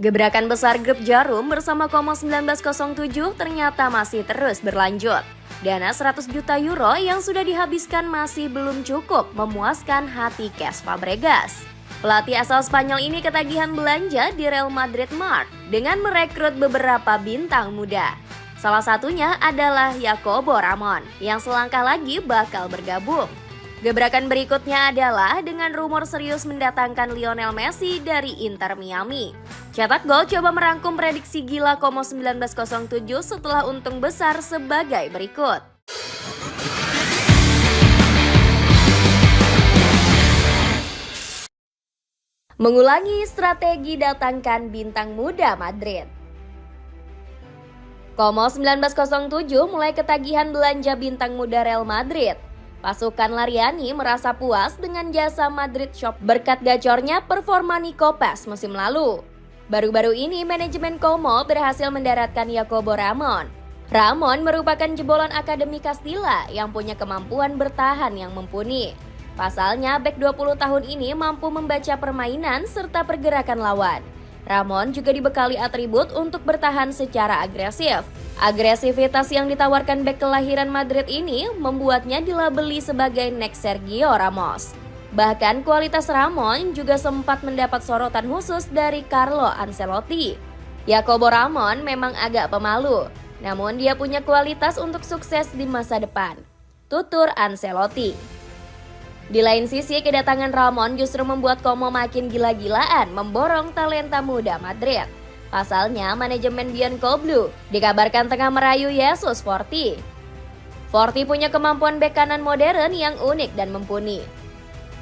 Gebrakan besar grup Jarum bersama Como 1907 ternyata masih terus berlanjut. Dana 100 juta euro yang sudah dihabiskan masih belum cukup memuaskan hati Cesc Fabregas. Pelatih asal Spanyol ini ketagihan belanja di Real Madrid Mart dengan merekrut beberapa bintang muda. Salah satunya adalah Jacobo Ramon yang selangkah lagi bakal bergabung. Gebrakan berikutnya adalah dengan rumor serius mendatangkan Lionel Messi dari Inter Miami. Cetak Gol coba merangkum prediksi gila Como 1907 setelah untung besar sebagai berikut. Mengulangi strategi datangkan bintang muda Madrid. Como 1907 mulai ketagihan belanja bintang muda Real Madrid. Pasukan Lariani merasa puas dengan jasa Madrid Shop berkat gacornya performa Nico Paz musim lalu. Baru-baru ini manajemen Como berhasil mendaratkan Jacobo Ramon. Ramon merupakan jebolan Akademi Castilla yang punya kemampuan bertahan yang mumpuni. Pasalnya, bek 20 tahun ini mampu membaca permainan serta pergerakan lawan. Ramon juga dibekali atribut untuk bertahan secara agresif. Agresivitas yang ditawarkan bek kelahiran Madrid ini membuatnya dilabeli sebagai next Sergio Ramos. Bahkan kualitas Ramon juga sempat mendapat sorotan khusus dari Carlo Ancelotti. Jacobo Ramon memang agak pemalu, namun dia punya kualitas untuk sukses di masa depan, tutur Ancelotti. Di lain sisi, kedatangan Ramon justru membuat Como makin gila-gilaan memborong talenta muda Madrid. Pasalnya, manajemen Bianconblue dikabarkan tengah merayu Jesus Forti. Forti punya kemampuan bek kanan modern yang unik dan mumpuni.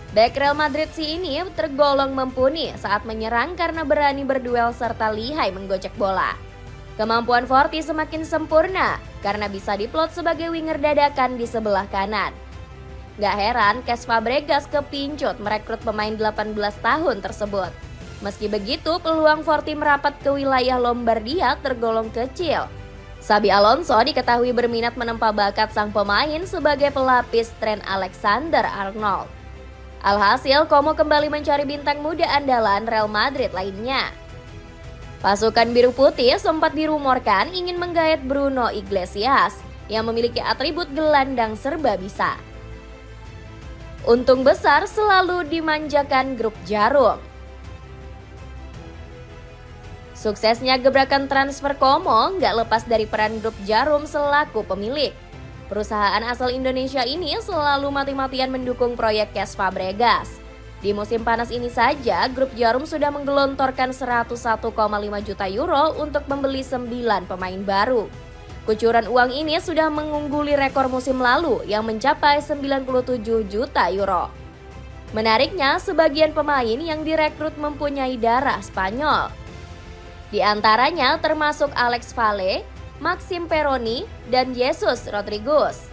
Bek Real Madrid ini tergolong mumpuni saat menyerang karena berani berduel serta lihai menggocek bola. Kemampuan Forti semakin sempurna karena bisa diplot sebagai winger dadakan di sebelah kanan. Gak heran Cesc Fabregas kepincut merekrut pemain 18 tahun tersebut. Meski begitu, peluang Forti merapat ke wilayah Lombardia tergolong kecil. Xabi Alonso diketahui berminat menempa bakat sang pemain sebagai pelapis Trent Alexander-Arnold. Alhasil, Como kembali mencari bintang muda andalan Real Madrid lainnya. Pasukan biru putih sempat dirumorkan ingin menggait Bruno Iglesias yang memiliki atribut gelandang serba bisa. Untung besar selalu dimanjakan grup Jarum. Suksesnya gebrakan transfer Como nggak lepas dari peran grup Jarum selaku pemilik. Perusahaan asal Indonesia ini selalu mati-matian mendukung proyek Cesc Fabregas. Di musim panas ini saja, grup Jarum sudah menggelontorkan 101,5 juta euro untuk membeli 9 pemain baru. Kucuran uang ini sudah mengungguli rekor musim lalu yang mencapai 97 juta euro. Menariknya, sebagian pemain yang direkrut mempunyai darah Spanyol. Di antaranya termasuk Alex Valle, Maxime Peroni, dan Jesus Rodriguez.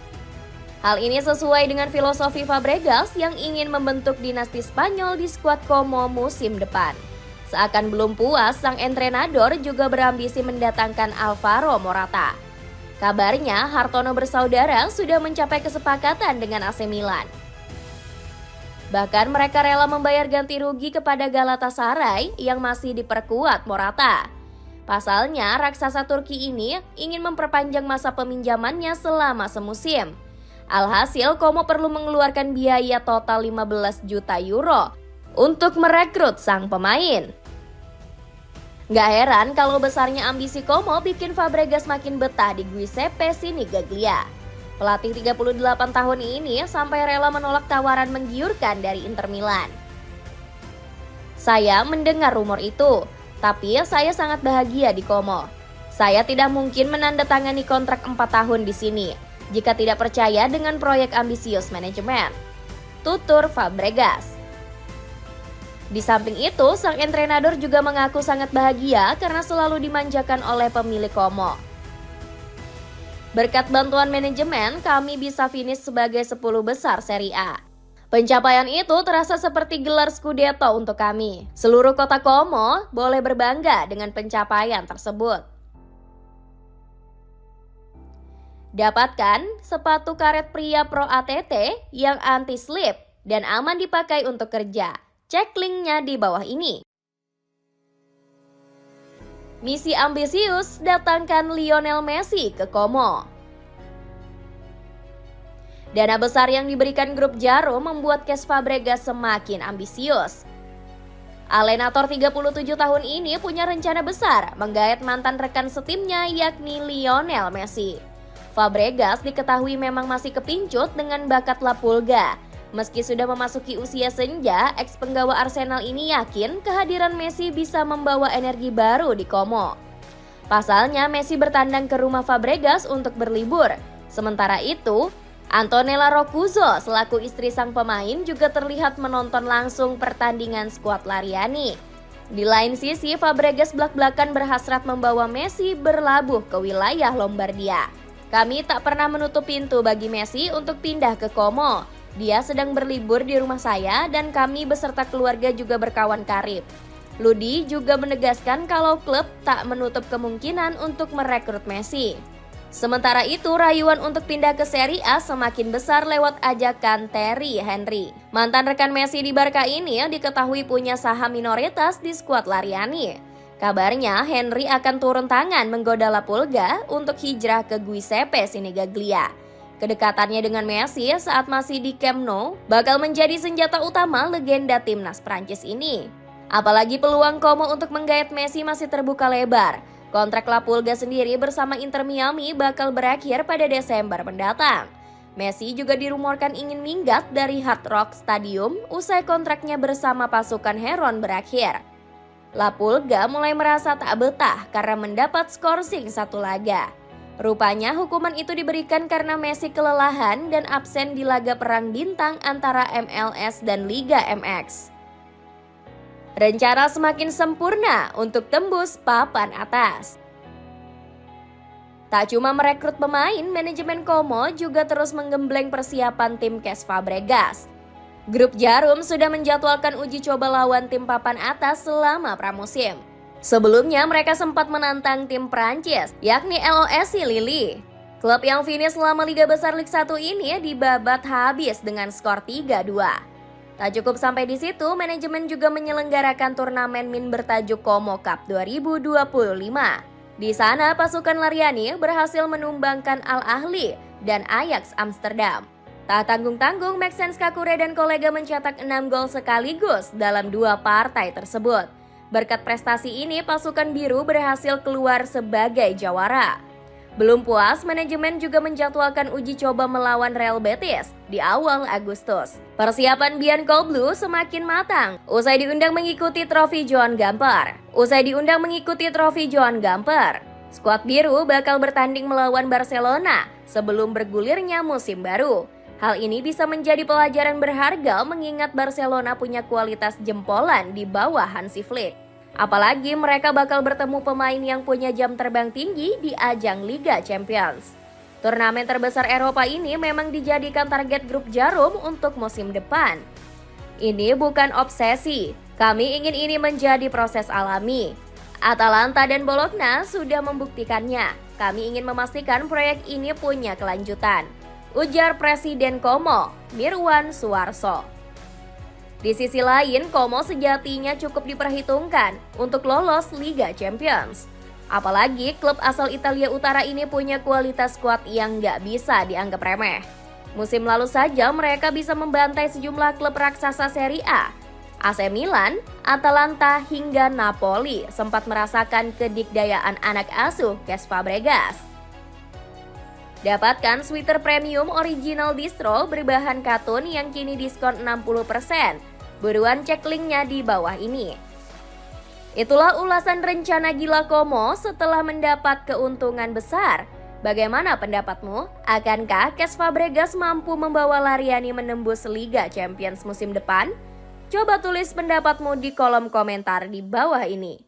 Hal ini sesuai dengan filosofi Fabregas yang ingin membentuk dinasti Spanyol di skuad Como musim depan. Seakan belum puas, sang entrenador juga berambisi mendatangkan Alvaro Morata. Kabarnya, Hartono bersaudara sudah mencapai kesepakatan dengan AC Milan. Bahkan mereka rela membayar ganti rugi kepada Galatasaray yang masih diperkuat Morata. Pasalnya, raksasa Turki ini ingin memperpanjang masa peminjamannya selama semusim. Alhasil, Como perlu mengeluarkan biaya total 15 juta euro untuk merekrut sang pemain. Gak heran kalau besarnya ambisi Como bikin Fabregas makin betah di Giuseppe Sinigaglia. Pelatih 38 tahun ini sampai rela menolak tawaran menggiurkan dari Inter Milan. Saya mendengar rumor itu, tapi saya sangat bahagia di Como. Saya tidak mungkin menandatangani kontrak 4 tahun di sini jika tidak percaya dengan proyek ambisius manajemen, tutur Fabregas. Di samping itu, sang entrenador juga mengaku sangat bahagia karena selalu dimanjakan oleh pemilik Como. Berkat bantuan manajemen, kami bisa finish sebagai 10 besar Serie A. Pencapaian itu terasa seperti gelar Scudetto untuk kami. Seluruh kota Como boleh berbangga dengan pencapaian tersebut. Dapatkan sepatu karet pria Pro ATT yang anti-slip dan aman dipakai untuk kerja. Cek linknya di bawah ini. Misi ambisius, datangkan Lionel Messi ke Como. Dana besar yang diberikan grup Jarum membuat Cesc Fabregas semakin ambisius. Alenator 37 tahun ini punya rencana besar menggait mantan rekan setimnya yakni Lionel Messi. Fabregas diketahui memang masih kepincut dengan bakat La Pulga. Meski sudah memasuki usia senja, ex-penggawa Arsenal ini yakin kehadiran Messi bisa membawa energi baru di Como. Pasalnya Messi bertandang ke rumah Fabregas untuk berlibur. Sementara itu, Antonella Roccuzzo selaku istri sang pemain juga terlihat menonton langsung pertandingan skuad Lariani. Di lain sisi, Fabregas belak-belakan berhasrat membawa Messi berlabuh ke wilayah Lombardia. Kami tak pernah menutup pintu bagi Messi untuk pindah ke Como. Dia sedang berlibur di rumah saya dan kami beserta keluarga juga berkawan karib. Ludi juga menegaskan kalau klub tak menutup kemungkinan untuk merekrut Messi. Sementara itu, rayuan untuk pindah ke Serie A semakin besar lewat ajakan Thierry Henry. Mantan rekan Messi di Barca ini diketahui punya saham minoritas di skuad Lariani. Kabarnya Henry akan turun tangan menggoda La Pulga untuk hijrah ke Giuseppe Sinigaglia. Kedekatannya dengan Messi saat masih di Camp Nou bakal menjadi senjata utama legenda timnas Prancis ini. Apalagi peluang Como untuk menggait Messi masih terbuka lebar. Kontrak La Pulga sendiri bersama Inter Miami bakal berakhir pada Desember mendatang. Messi juga dirumorkan ingin minggat dari Hard Rock Stadium usai kontraknya bersama pasukan Heron berakhir. La Pulga mulai merasa tak betah karena mendapat skorsing satu laga. Rupanya hukuman itu diberikan karena Messi kelelahan dan absen di laga perang bintang antara MLS dan Liga MX. Rencana semakin sempurna untuk tembus papan atas. Tak cuma merekrut pemain, manajemen Como juga terus menggembleng persiapan tim Cesc Fabregas. Grup Jarum sudah menjadwalkan uji coba lawan tim papan atas selama pramusim. Sebelumnya mereka sempat menantang tim Prancis, yakni LOSC Lille. Klub yang finish selama Liga Besar Liga 1 ini dibabat habis dengan skor 3-2. Tak cukup sampai di situ, manajemen juga menyelenggarakan turnamen min bertajuk Como Cup 2025. Di sana, pasukan Lariani berhasil menumbangkan Al Ahly dan Ajax Amsterdam. Tak tanggung-tanggung, Maxence Kakure dan kolega mencetak 6 gol sekaligus dalam 2 partai tersebut. Berkat prestasi ini, pasukan biru berhasil keluar sebagai jawara. Belum puas, manajemen juga menjadwalkan uji coba melawan Real Betis di awal Agustus. Persiapan Bianconblue semakin matang usai diundang mengikuti trofi Joan Gamper. Skuad biru bakal bertanding melawan Barcelona sebelum bergulirnya musim baru. Hal ini bisa menjadi pelajaran berharga mengingat Barcelona punya kualitas jempolan di bawah Hansi Flick. Apalagi mereka bakal bertemu pemain yang punya jam terbang tinggi di ajang Liga Champions. Turnamen terbesar Eropa ini memang dijadikan target grup Jarum untuk musim depan. Ini bukan obsesi, kami ingin ini menjadi proses alami. Atalanta dan Bologna sudah membuktikannya. Kami ingin memastikan proyek ini punya kelanjutan, ujar Presiden Como, Mirwan Suarso. Di sisi lain, Como sejatinya cukup diperhitungkan untuk lolos Liga Champions. Apalagi klub asal Italia Utara ini punya kualitas skuad yang nggak bisa dianggap remeh. Musim lalu saja mereka bisa membantai sejumlah klub raksasa Serie A. AC Milan, Atalanta hingga Napoli sempat merasakan kedikdayaan anak asuh Cesc Fabregas. Dapatkan sweater premium original distro berbahan katun yang kini diskon 60%. Buruan cek linknya di bawah ini. Itulah ulasan rencana gila Como setelah mendapat keuntungan besar. Bagaimana pendapatmu? Akankah Cesc Fabregas mampu membawa Lariani menembus Liga Champions musim depan? Coba tulis pendapatmu di kolom komentar di bawah ini.